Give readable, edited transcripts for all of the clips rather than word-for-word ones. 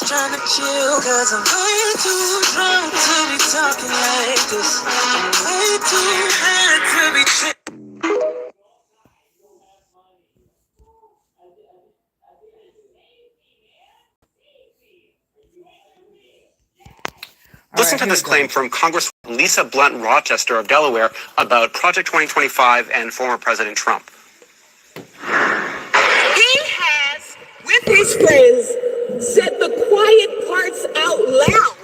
trying to chill, cause I'm way too drunk to be talking like this. I'm way too high to be Listen to this claim from Congress Lisa Blunt Rochester of Delaware about Project 2025 and former President Trump. He has, with his friends, said the quiet parts out loud.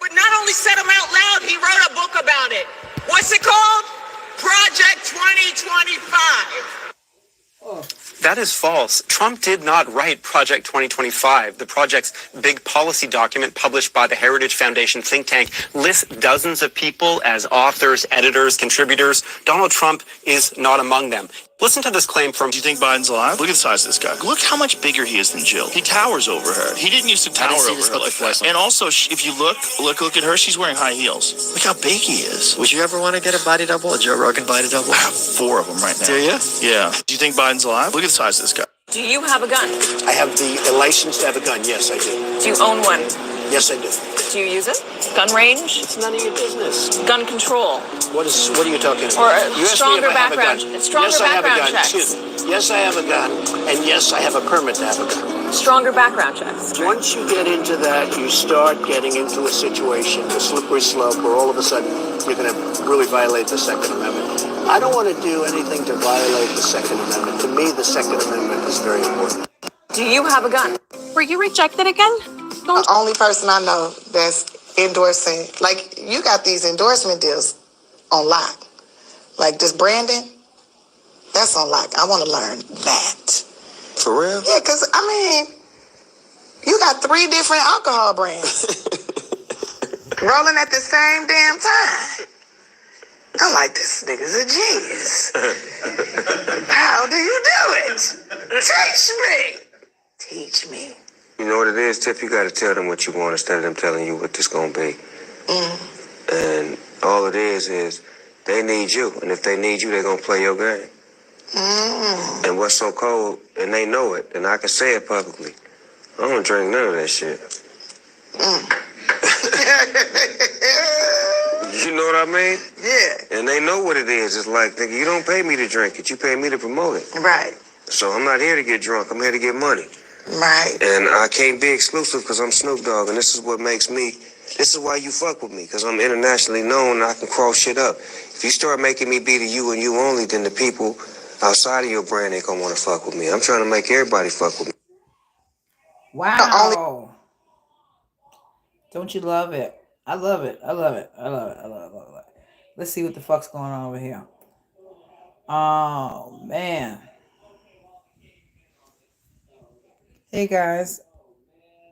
But not only said them out loud, he wrote a book about it. What's it called? Project 2025. That is false. Trump did not write Project 2025. The project's big policy document published by the Heritage Foundation think tank lists dozens of people as authors, editors, contributors. Donald Trump is not among them. Listen to this claim from... Do you think Biden's alive? Look at the size of this guy. Look how much bigger he is than Jill. He towers over her. He didn't used to tower over her like that. And also, if you look at her, she's wearing high heels. Look how big he is. Would you ever want to get a body double? A Joe Rogan body double? I have 4 of them right now. Do you? Yeah. Do you think Biden's alive? Look at the size of this guy. Do you have a gun? I have the license to have a gun. Yes, I do. Do you own one? Yes, I do. Do you use it? Gun range? It's none of your business. Gun control? What are you talking about? Or a You asked me stronger if I have a background? gun. Stronger yes, I have a background gun. checks. Excuse me. Yes, I have a gun, and yes, I have a permit to have a gun. Stronger background checks. Once you get into that, you start getting into a situation, a slippery slope, where all of a sudden you're going to really violate the Second Amendment. I don't want to do anything to violate the Second Amendment. To me, the Second Amendment is very important. Do you have a gun? Were you rejected again? The only person I know that's endorsing, like, you got these endorsement deals on lock. Like this branding, that's on lock. I want to learn that. For real? Yeah, because, I mean, you got 3 different alcohol brands rolling at the same damn time. I'm like, this nigga's a genius. How do you do it? Teach me. Teach me. You know what it is, Tip? You got to tell them what you want instead of them telling you what this going to be. And all it is they need you. And if they need you, they're going to play your game. And what's so cold, and they know it, and I can say it publicly, I don't drink none of that shit. You know what I mean? Yeah. And they know what it is. It's like, nigga, you don't pay me to drink it. You pay me to promote it. Right. So I'm not here to get drunk. I'm here to get money. Right. And I can't be exclusive because I'm Snoop Dogg, and this is what makes me, this is why you fuck with me, because I'm internationally known and I can cross shit up. If you start making me be the you and you only, then the people outside of your brand ain't gonna want to fuck with me. I'm trying to make everybody fuck with me. Wow. Don't you love it? I love it. I love it. I love it. I love it. I love it. Let's see what the fuck's going on over here. Oh, man. Hey, guys.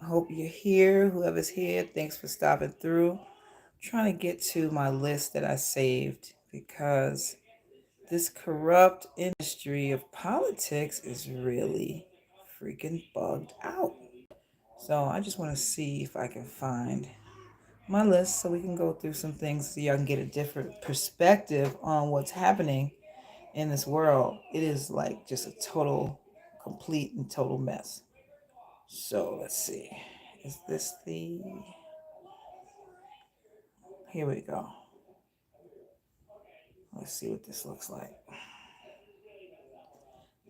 I hope you're here. Whoever's here, thanks for stopping through. I'm trying to get to my list that I saved because this corrupt industry of politics is really freaking bugged out. So I just want to see if I can find my list so we can go through some things so y'all can get a different perspective on what's happening in this world. It is like just a complete and total mess. So let's see. Is this the... Here we go. Let's see what this looks like.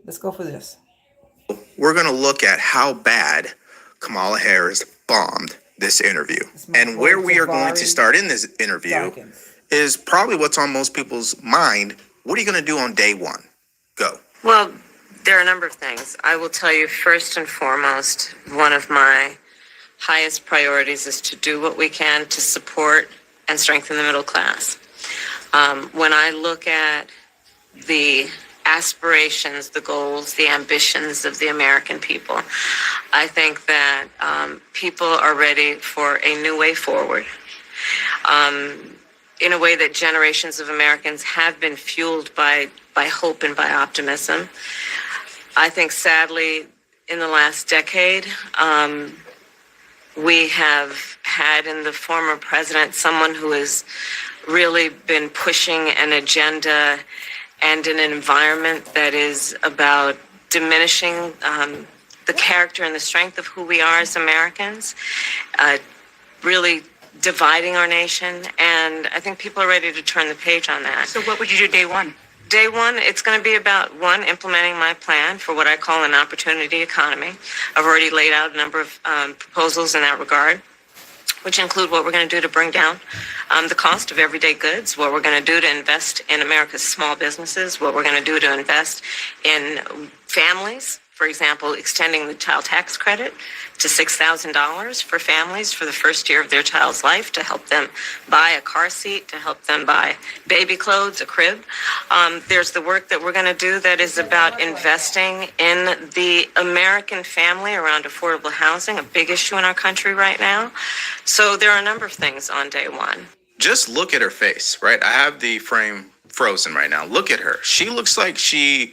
Let's go for this. We're going to look at how bad Kamala Harris bombed this interview. And where we are going to start in this interview is probably what's on most people's mind. What are you going to do on day one? Go. Well, there are a number of things. I will tell you, first and foremost, one of my highest priorities is to do what we can to support and strengthen the middle class. When I look at the aspirations, the goals, the ambitions of the American people, I think that people are ready for a new way forward. In a way that generations of Americans have been fueled by hope and by optimism. I think, sadly, in the last decade, we have had in the former president someone who has really been pushing an agenda and an environment that is about diminishing the the character and the strength of who we are as Americans, really dividing our nation. And I think people are ready to turn the page on that. So what would you do day one? Day one, it's going to be about, one, implementing my plan for what I call an opportunity economy. I've already laid out a number of proposals in that regard, which include what we're going to do to bring down the cost of everyday goods, what we're going to do to invest in America's small businesses, what we're going to do to invest in families. For example, extending the child tax credit to $6,000 for families for the first year of their child's life, to help them buy a car seat, to help them buy baby clothes, a crib. There's the work that we're going to do that is about investing in the American family around affordable housing, a big issue in our country right now. So there are a number of things on day one. Just look at her face, right? I have the frame frozen right now. Look at her. She looks like she,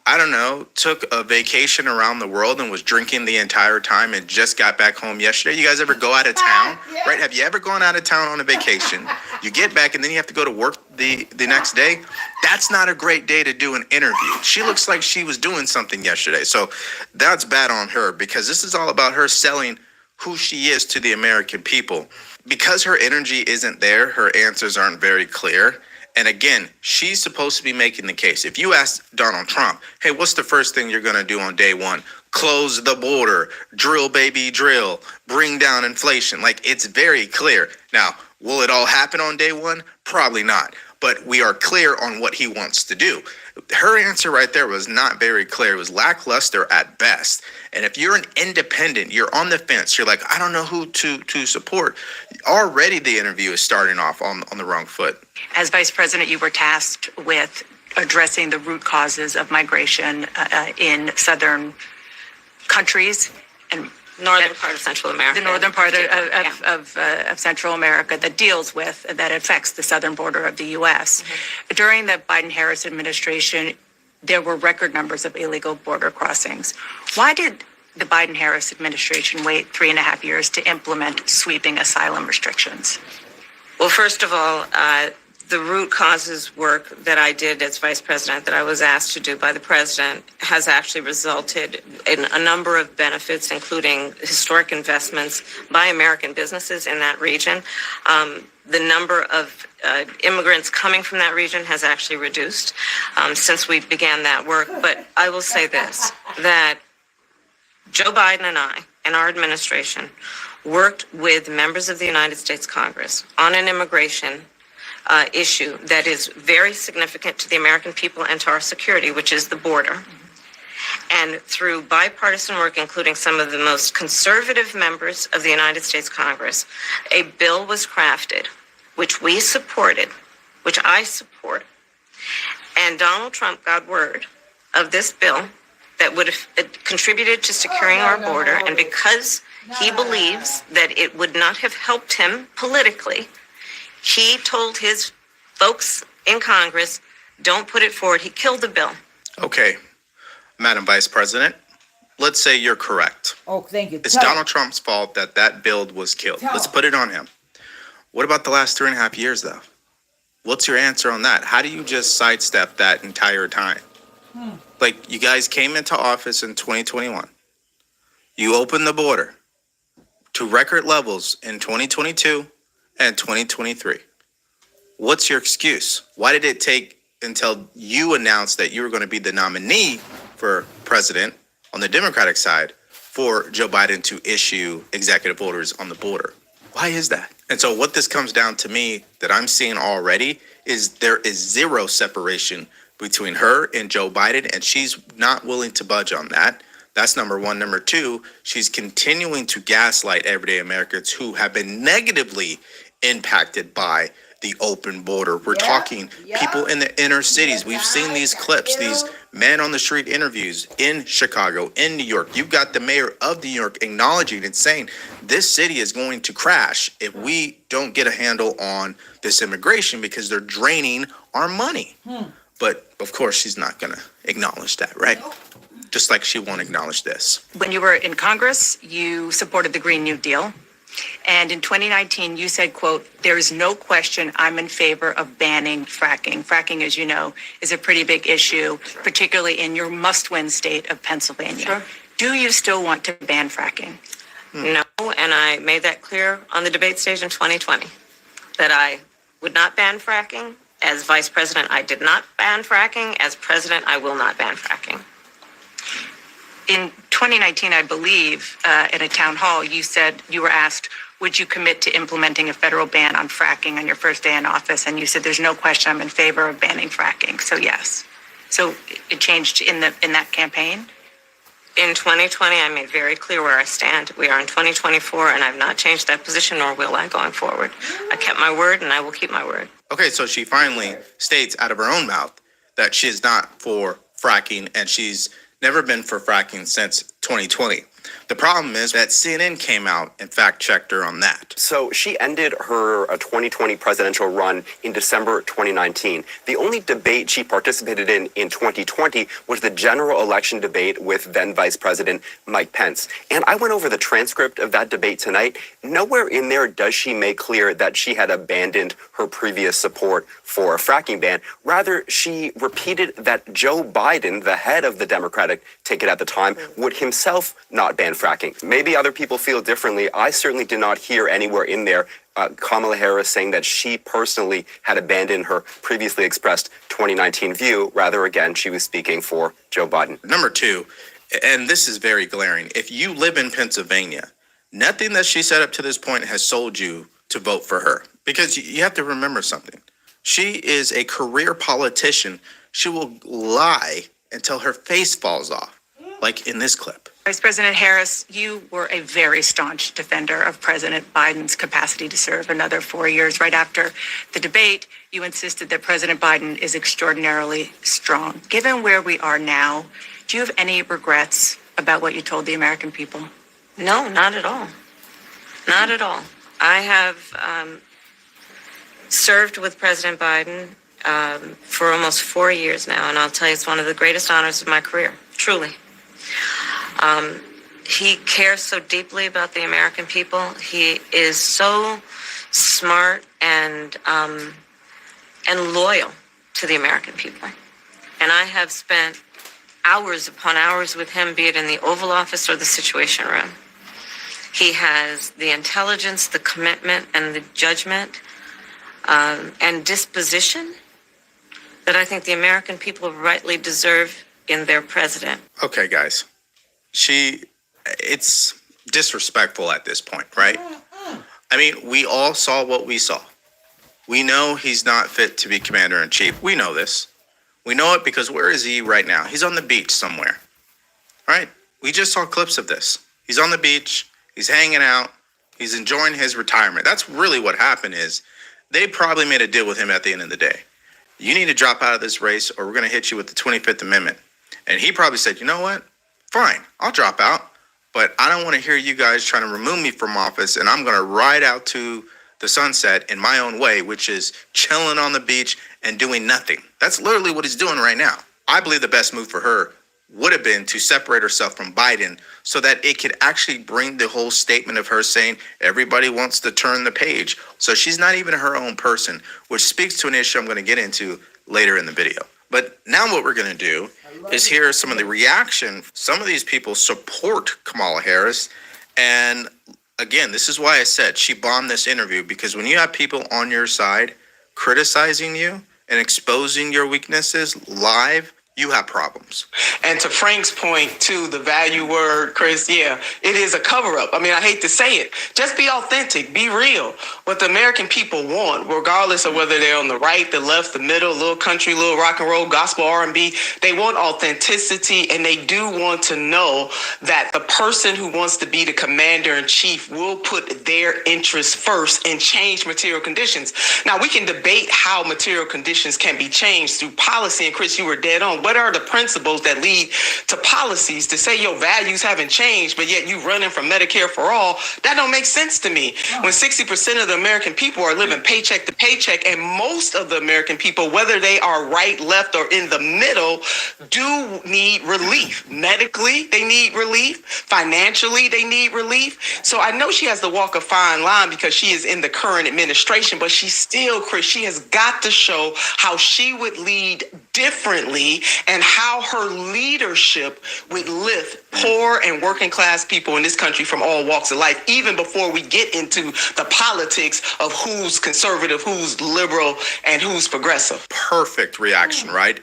I don't know, took a vacation around the world and was drinking the entire time and just got back home yesterday. You guys ever go out of town, right? Have you ever gone out of town on a vacation? You get back and then you have to go to work the next day. That's not a great day to do an interview. She looks like she was doing something yesterday. So that's bad on her, because this is all about her selling who she is to the American people. Because her energy isn't there, her answers aren't very clear. And again, she's supposed to be making the case. If you ask Donald Trump, hey, what's the first thing you're going to do on day one? Close the border, drill, baby, drill, bring down inflation. Like, it's very clear. Now, will it all happen on day one? Probably not. But we are clear on what he wants to do. Her answer right there was not very clear. It was lackluster at best. And if you're an independent, you're on the fence, you're like, I don't know who to support. Already the interview is starting off on the wrong foot. As vice president, you were tasked with addressing the root causes of migration in southern countries and Northern part of Central America. The northern part of Central America that affects the southern border of the U.S. Mm-hmm. During the Biden-Harris administration, there were record numbers of illegal border crossings. Why did the Biden-Harris administration wait 3.5 years to implement sweeping asylum restrictions? Well, first of all, the root causes work that I did as vice president, that I was asked to do by the president, has actually resulted in a number of benefits, including historic investments by American businesses in that region. The number of immigrants coming from that region has actually reduced since we began that work. But I will say this, that Joe Biden and I and our administration worked with members of the United States Congress on an immigration issue that is very significant to the American people and to our security, which is the border. And through bipartisan work, including some of the most conservative members of the United States Congress, a bill was crafted, which we supported, which I support. And Donald Trump got word of this bill that would have contributed to securing our border. And because he believes that it would not have helped him politically, he told his folks in Congress, don't put it forward. He killed the bill. Okay, Madam Vice President, let's say you're correct. Oh, thank you. It's Donald Trump's fault that bill was killed. Let's put it on him. What about the last 3.5 years, though? What's your answer on that? How do you just sidestep that entire time? Like, you guys came into office in 2021. You opened the border to record levels in 2022 and 2023. What's your excuse? Why did it take until you announced that you were going to be the nominee for president on the Democratic side for Joe Biden to issue executive orders on the border? Why is that? And so what this comes down to me that I'm seeing already is there is zero separation between her and Joe Biden, and she's not willing to budge on that. That's number one. Number two, she's continuing to gaslight everyday Americans who have been negatively impacted by the open border. We're talking people in the inner cities. We've seen these clips, these man on the street interviews in Chicago, in New York. You've got the mayor of New York acknowledging and saying this city is going to crash if we don't get a handle on this immigration because they're draining our money. But of course, she's not going to acknowledge that, right? Just like she won't acknowledge this. When you were in Congress, you supported the Green New Deal. And in 2019, you said, quote, there is no question I'm in favor of banning fracking. Fracking, as you know, is a pretty big issue, particularly in your must-win state of Pennsylvania. Do you still want to ban fracking? No, and I made that clear on the debate stage in 2020 that I would not ban fracking. As vice president, I did not ban fracking. As president, I will not ban fracking. In 2019, I believe, in a town hall, you said you were asked, would you commit to implementing a federal ban on fracking on your first day in office? And you said, there's no question I'm in favor of banning fracking. So yes. So it changed in that campaign? In 2020, I made very clear where I stand. We are in 2024, and I've not changed that position, nor will I going forward. I kept my word, and I will keep my word. Okay, so she finally states out of her own mouth that she is not for fracking, and she's never been for fracking since 2020. The problem is that CNN came out and fact-checked her on that. So she ended her 2020 presidential run in December 2019. The only debate she participated in 2020 was the general election debate with then Vice President Mike Pence. And I went over the transcript of that debate tonight. Nowhere in there does she make clear that she had abandoned her previous support for a fracking ban. Rather, she repeated that Joe Biden, the head of the Democratic ticket at the time, would himself not ban fracking. Maybe other people feel differently. I certainly did not hear anywhere in there Kamala Harris saying that she personally had abandoned her previously expressed 2019 view. Rather, again, she was speaking for Joe Biden. Number two, and this is very glaring, if you live in Pennsylvania, nothing that she said up to this point has sold you to vote for her. Because you have to remember something. She is a career politician. She will lie until her face falls off, like in this clip. Vice President Harris, you were a very staunch defender of President Biden's capacity to serve another 4 years. Right after the debate, you insisted that President Biden is extraordinarily strong. Given where we are now, do you have any regrets about what you told the American people? No, not at all. Not at all. I have served with President Biden for almost 4 years now, and I'll tell you, it's one of the greatest honors of my career, truly. He cares so deeply about the American people. He is so smart and loyal to the American people. And I have spent hours upon hours with him, be it in the Oval Office or the Situation Room. He has the intelligence, the commitment, and the judgment and disposition that I think the American people rightly deserve in their president. Okay, guys. It's disrespectful at this point, right? I mean, we all saw what we saw. We know he's not fit to be commander-in-chief. We know this. We know it because where is he right now? He's on the beach somewhere, right? We just saw clips of this. He's on the beach. He's hanging out. He's enjoying his retirement. That's really what happened is they probably made a deal with him at the end of the day. You need to drop out of this race or we're going to hit you with the 25th Amendment. And he probably said, you know what? Fine, I'll drop out. But I don't want to hear you guys trying to remove me from office. And I'm going to ride out to the sunset in my own way, which is chilling on the beach and doing nothing. That's literally what he's doing right now. I believe the best move for her would have been to separate herself from Biden so that it could actually bring the whole statement of her saying everybody wants to turn the page. So she's not even her own person, which speaks to an issue I'm going to get into later in the video. But now what we're going to do is hear some of the reaction. Some of these people support Kamala Harris. And again, this is why I said she bombed this interview, because when you have people on your side criticizing you and exposing your weaknesses live, you have problems. And to Frank's point, too, the value word, Chris, yeah, it is a cover-up. I mean, I hate to say it. Just be authentic. Be real. What the American people want, regardless of whether they're on the right, the left, the middle, little country, little rock and roll, gospel, R&B, they want authenticity, and they do want to know that the person who wants to be the commander-in-chief will put their interests first and change material conditions. Now, we can debate how material conditions can be changed through policy, and Chris, you were dead on. What are the principles that lead to policies to say your values haven't changed, but yet you running from Medicare for all? That don't make sense to me. When 60% of the American people are living paycheck to paycheck, and most of the American people, whether they are right, left, or in the middle, do need relief. Medically, they need relief. Financially, they need relief. So I know she has to walk a fine line because she is in the current administration, but she still, Chris, she has got to show how she would lead differently and how her leadership would lift poor and working class people in this country from all walks of life, even before we get into the politics of who's conservative, who's liberal, and who's progressive. Perfect reaction, right?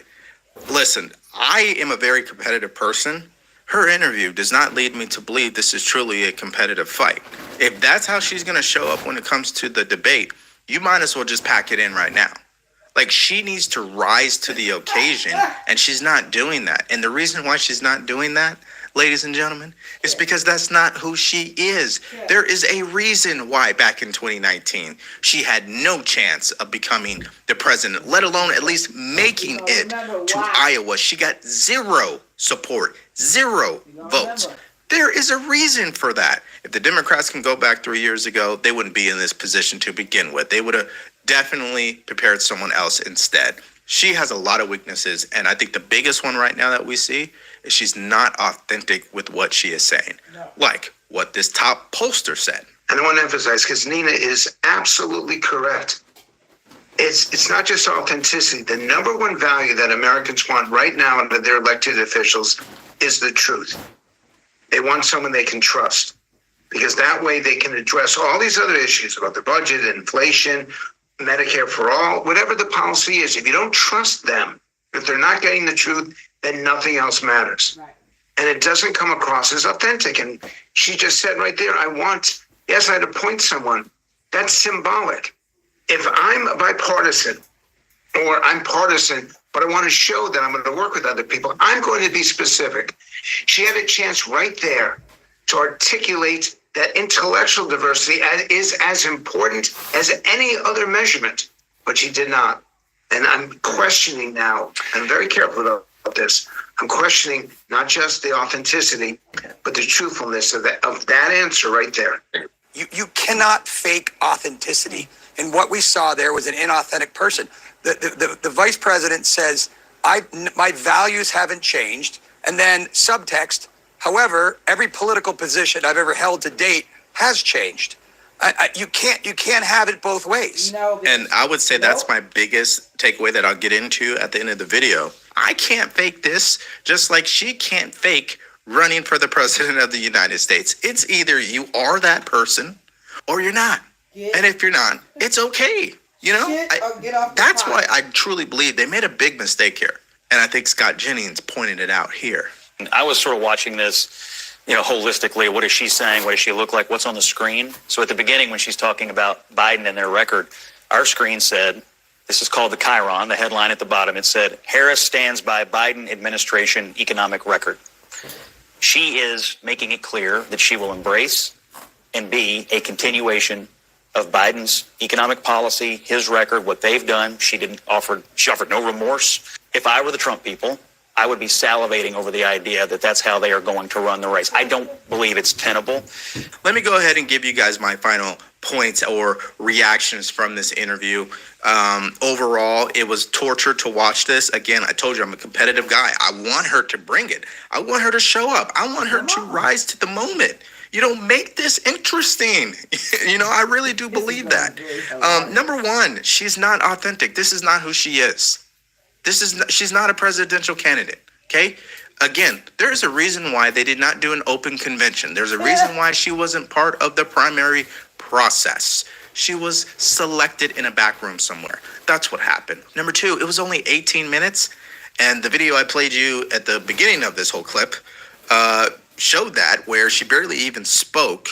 Listen, I am a very competitive person. Her interview does not lead me to believe this is truly a competitive fight. If that's how she's going to show up when it comes to the debate, you might as well just pack it in right now. Like, she needs to rise to the occasion, and she's not doing that. And the reason why she's not doing that, ladies and gentlemen, is because that's not who she is. There is a reason why back in 2019, she had no chance of becoming the president, let alone at least making it to Iowa. She got zero support, zero votes. There is a reason for that. If the Democrats can go back 3 years ago, they wouldn't be in this position to begin with. They would have definitely prepared someone else instead. She has a lot of weaknesses, and I think the biggest one right now that we see is she's not authentic with what she is saying. Like what this top pollster said. And I want to emphasize, because Nina is absolutely correct. It's not just authenticity. The number one value that Americans want right now under their elected officials is the truth. They want someone they can trust, because that way they can address all these other issues about the budget, inflation, Medicare for all, whatever the policy is. If you don't trust them, if they're not getting the truth, then nothing else matters. Right. And it doesn't come across as authentic. And she just said right there, yes, I'd appoint someone. That's symbolic. If I'm bipartisan or I'm partisan, but I want to show that I'm going to work with other people, I'm going to be specific. She had a chance right there to articulate that intellectual diversity is as important as any other measurement, but she did not. And I'm questioning now, I'm very careful about this, I'm questioning not just the authenticity, but the truthfulness of that answer right there. You cannot fake authenticity. And what we saw there was an inauthentic person. The vice president says, my values haven't changed. And then subtext, however, every political position I've ever held to date has changed. You can't have it both ways. And I would say that's my biggest takeaway that I'll get into at the end of the video. I can't fake this, just like she can't fake running for the president of the United States. It's either you are that person or you're not. And if you're not, it's okay. You know, that's why I truly believe they made a big mistake here. And I think Scott Jennings pointed it out here. I was sort of watching this, holistically. What is she saying? What does she look like? What's on the screen? So at the beginning, when she's talking about Biden and their record, our screen said, this is called the Chiron, the headline at the bottom. It said, Harris stands by Biden administration economic record. She is making it clear that she will embrace and be a continuation of Biden's economic policy, his record, what they've done. She offered no remorse. If I were the Trump people, I would be salivating over the idea that that's how they are going to run the race. I don't believe it's tenable. Let me go ahead and give you guys my final points or reactions from this interview. Overall, it was torture to watch this. Again, I told you I'm a competitive guy. I want her to bring it. I want her to show up. I want her to rise to the moment. Make this interesting. I really do believe that. Number one, she's not authentic. This is not who she is. She's not a presidential candidate. Okay. Again, there's a reason why they did not do an open convention. There's a reason why she wasn't part of the primary process. She was selected in a back room somewhere. That's what happened. Number two, it was only 18 minutes. And the video I played you at the beginning of this whole clip showed that, where she barely even spoke.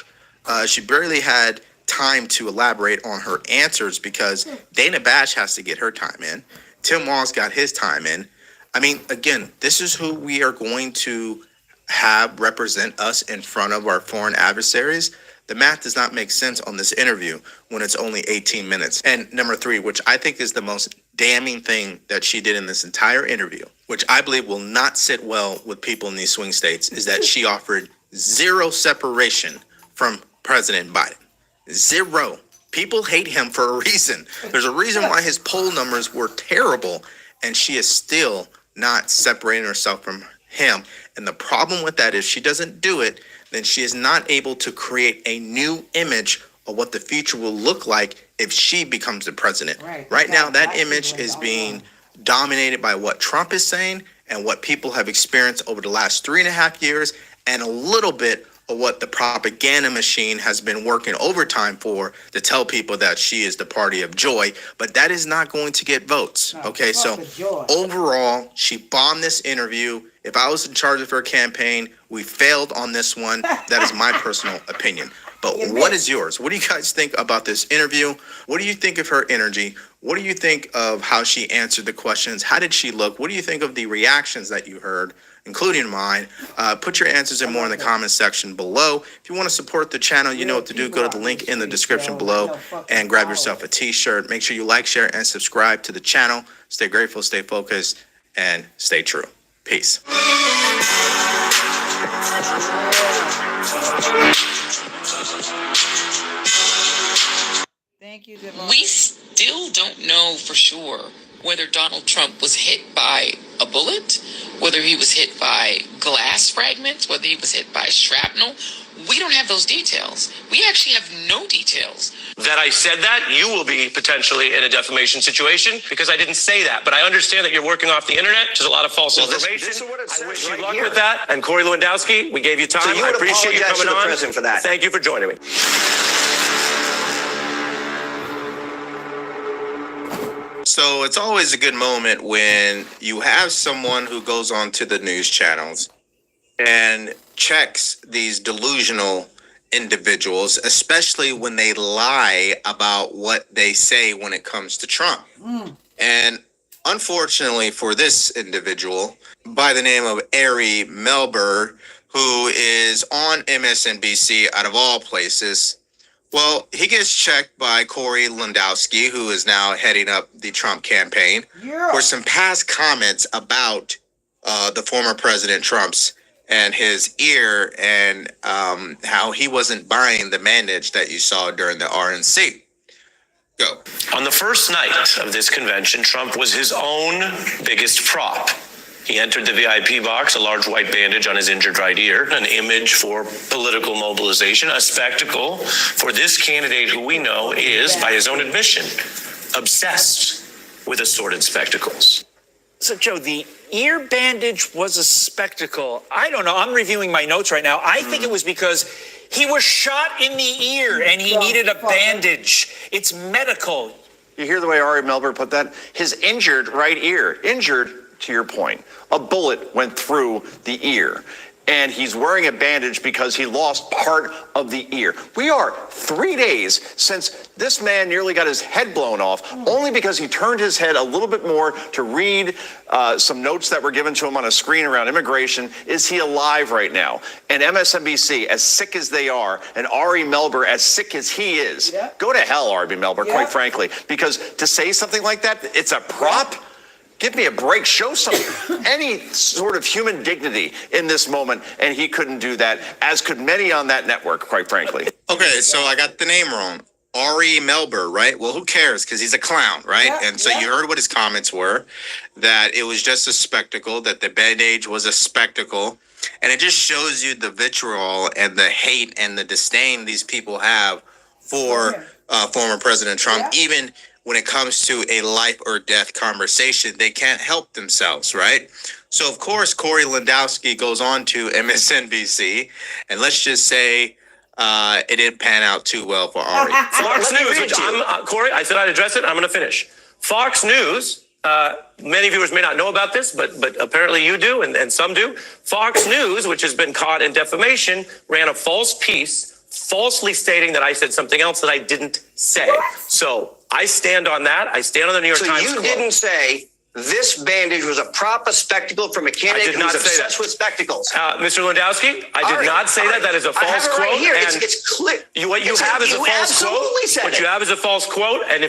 She barely had time to elaborate on her answers because Dana Bash has to get her time in. Tim Walz got his time in. I mean, again, this is who we are going to have represent us in front of our foreign adversaries. The math does not make sense on this interview when it's only 18 minutes. And number three, which I think is the most damning thing that she did in this entire interview, which I believe will not sit well with people in these swing states, is that she offered zero separation from President Biden. Zero. People hate him for a reason. There's a reason why his poll numbers were terrible, and she is still not separating herself from him. And the problem with that is she doesn't do it, then she is not able to create a new image of what the future will look like if she becomes the president. Right now, that image is being dominated by what Trump is saying and what people have experienced over the last 3.5 years, and a little bit of what the propaganda machine has been working overtime for to tell people that she is the party of joy. But that is not going to get votes. Okay, so overall, she bombed this interview. If I was in charge of her campaign, we failed on this one. That is my personal opinion. But what is yours? What do you guys think about this interview? What do you think of her energy? What do you think of how she answered the questions? How did she look? What do you think of the reactions that you heard, including mine? Put your answers in more in the comment section below. If you want to support the channel, you know what to do. Go to the link in the description below and grab yourself a t-shirt. Make sure you like, share, and subscribe to the channel. Stay grateful, stay focused, and stay true. Peace. Thank you, Devon. We still don't know for sure whether Donald Trump was hit by a bullet, whether he was hit by glass fragments, whether he was hit by shrapnel. We don't have those details. We actually have no details. That I said that, you will be potentially in a defamation situation because I didn't say that. But I understand that you're working off the internet. There's a lot of false information. This is what it says I wish you right luck here. with that. And Corey Lewandowski, we gave you time. So you I would appreciate you apologize coming to the on. president for that. Thank you for joining me. So it's always a good moment when you have someone who goes on to the news channels and checks these delusional individuals, especially when they lie about what they say when it comes to Trump. And unfortunately for this individual by the name of Ari Melber, who is on MSNBC out of all places, well, he gets checked by Corey Lewandowski, who is now heading up the Trump campaign, for some past comments about the former President Trump's and his ear and how he wasn't buying the mandate that you saw during the RNC. Go. On the first night of this convention, Trump was his own biggest prop. He entered the VIP box, a large white bandage on his injured right ear, an image for political mobilization, a spectacle for this candidate who we know is, by his own admission, obsessed with assorted spectacles. So, Joe, the ear bandage was a spectacle. I don't know. I'm reviewing my notes right now. I think it was because he was shot in the ear and he needed a bandage. It's medical. You hear the way Ari Melber put that? His injured right ear. Injured, to your point. A bullet went through the ear. And he's wearing a bandage because he lost part of the ear. We are 3 days since this man nearly got his head blown off, only because he turned his head a little bit more to read some notes that were given to him on a screen around immigration. Is he alive right now? And MSNBC, as sick as they are, and Ari Melber, as sick as he is, go to hell, Ari Melber, quite frankly, because to say something like that, it's a prop. Give me a break. Show some any sort of human dignity in this moment, and he couldn't do that, as could many on that network, quite frankly. Okay, so I got the name wrong. Ari Melber, right? Well, who cares? Because he's a clown, right? And so you heard what his comments were, that it was just a spectacle, that the bandage was a spectacle. And it just shows you the vitriol and the hate and the disdain these people have for former President Trump, even when it comes to a life or death conversation. They can't help themselves, right? So, of course, Corey Lewandowski goes on to MSNBC, and let's just say it didn't pan out too well for Ari. Fox News, which Corey, I said I'd address it. I'm going to finish. Fox News, many viewers may not know about this, but apparently you do, and some do. Fox News, which has been caught in defamation, ran a false piece, falsely stating that I said something else that I didn't say. So I stand on that. I stand on the New York Times. So you didn't say this bandage was a prop, a spectacle from a candidate who's obsessed with spectacles. Mr. Lewandowski, I did not say that. That is a false quote. Right here. And it's clear. What you have is a false quote. What you have is a false quote. And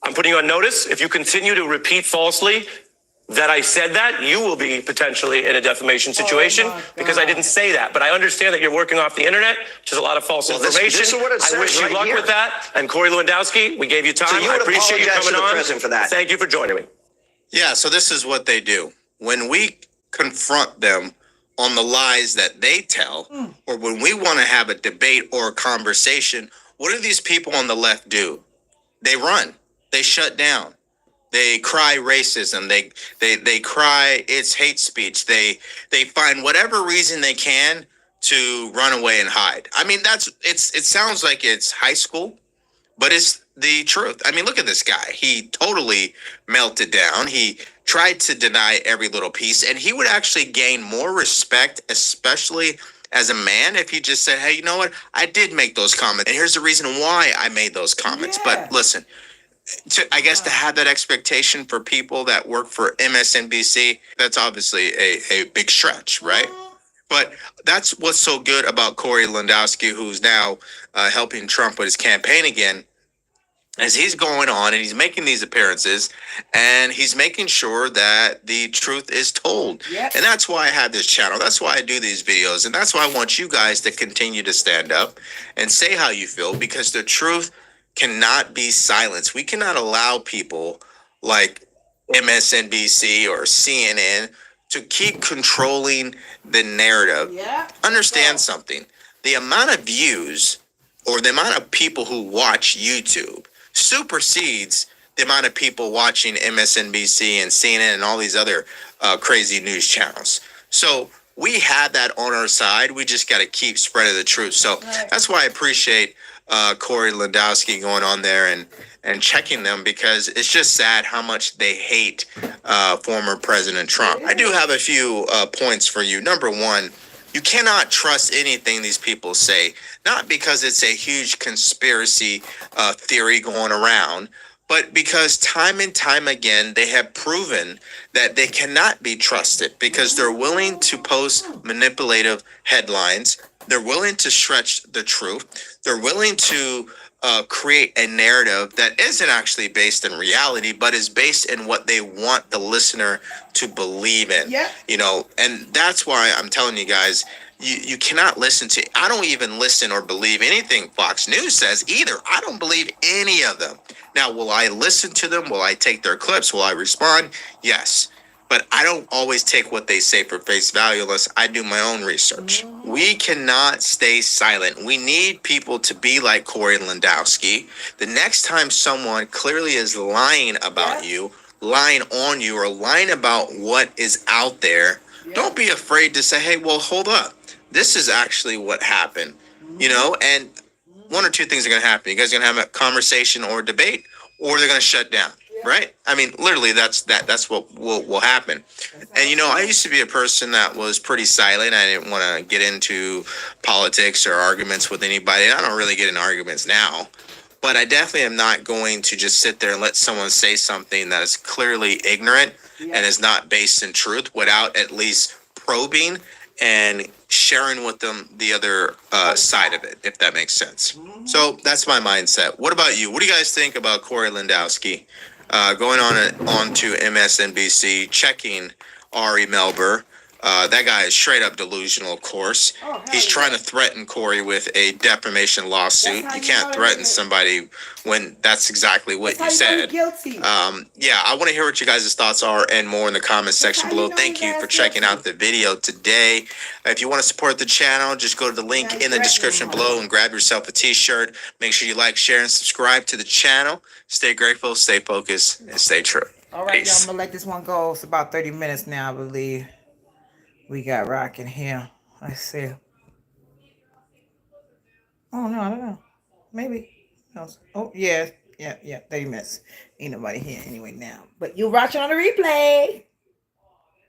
I'm putting you on notice. If you continue to repeat falsely that I said that, you will be potentially in a defamation situation because I didn't say that. But I understand that you're working off the internet, which is a lot of false information. This is what it says I wish you luck with that. And Corey Lewandowski, we gave you time. So you I would appreciate you apologize coming to the on. president for that. Thank you for joining me. Yeah, so this is what they do. When we confront them on the lies that they tell, or when we want to have a debate or a conversation, what do these people on the left do? They run. They shut down. They cry racism. They cry it's hate speech. They find whatever reason they can to run away and hide. I mean, it sounds like it's high school, but it's the truth. I mean, look at this guy. He totally melted down. He tried to deny every little piece, and he would actually gain more respect, especially as a man, if he just said, hey, you know what? I did make those comments, and here's the reason why I made those comments. Yeah. But listen, I guess to have that expectation for people that work for MSNBC, that's obviously a big stretch, right? But that's what's so good about Corey Lewandowski, who's now helping Trump with his campaign again, as he's going on and he's making these appearances and he's making sure that the truth is told. Yep. And that's why I have this channel. That's why I do these videos. And that's why I want you guys to continue to stand up and say how you feel, because the truth cannot be silenced. We cannot allow people like MSNBC or CNN to keep controlling the narrative. Yeah. Understand something. The amount of views or the amount of people who watch YouTube supersedes the amount of people watching MSNBC and CNN and all these other crazy news channels. So we have that on our side. We just got to keep spreading the truth. So that's why I appreciate Corey Lewandowski going on there and checking them, because it's just sad how much they hate former President Trump. I do have a few points for you. Number one, you cannot trust anything these people say, not because it's a huge conspiracy theory going around, but because time and time again, they have proven that they cannot be trusted because they're willing to post manipulative headlines. They're willing to stretch the truth. They're willing to create a narrative that isn't actually based in reality, but is based in what they want the listener to believe in. Yeah. You know, and that's why I'm telling you guys, you cannot listen to, I don't even listen or believe anything Fox News says either. I don't believe any of them. Now, will I listen to them? Will I take their clips? Will I respond? Yes. But I don't always take what they say for face value unless I do my own research. We cannot stay silent. We need people to be like Corey Lewandowski. The next time someone clearly is lying about you, lying on you, or lying about what is out there, don't be afraid to say, hey, well, hold up. This is actually what happened, you know, and one or two things are going to happen. You guys are going to have a conversation or a debate, or they're going to shut down. Right? I mean, literally, that's what will happen. And, you know, I used to be a person that was pretty silent. I didn't want to get into politics or arguments with anybody. I don't really get in arguments now. But I definitely am not going to just sit there and let someone say something that is clearly ignorant and is not based in truth without at least probing and sharing with them the other side of it, if that makes sense. So that's my mindset. What about you? What do you guys think about Corey Lewandowski? Going on to MSNBC, checking Ari Melber. That guy is straight up delusional, of course. He's trying to threaten Corey with a defamation lawsuit. You can't threaten somebody when that's exactly what you said. Yeah, I want to hear what you guys' thoughts are and more in the comment section below. Thank you for checking out the video today. If you want to support the channel, just go to the link in the description below and grab yourself a t-shirt. Make sure you like, share, and subscribe to the channel. Stay grateful, stay focused, and stay true. All right, y'all, I'm going to let this one go. It's about 30 minutes now, I believe. We got rocking here. Let's see. Oh, no, I don't know. Maybe. No. Oh, yeah. 30 minutes. Ain't nobody here anyway now. But you're watching on the replay.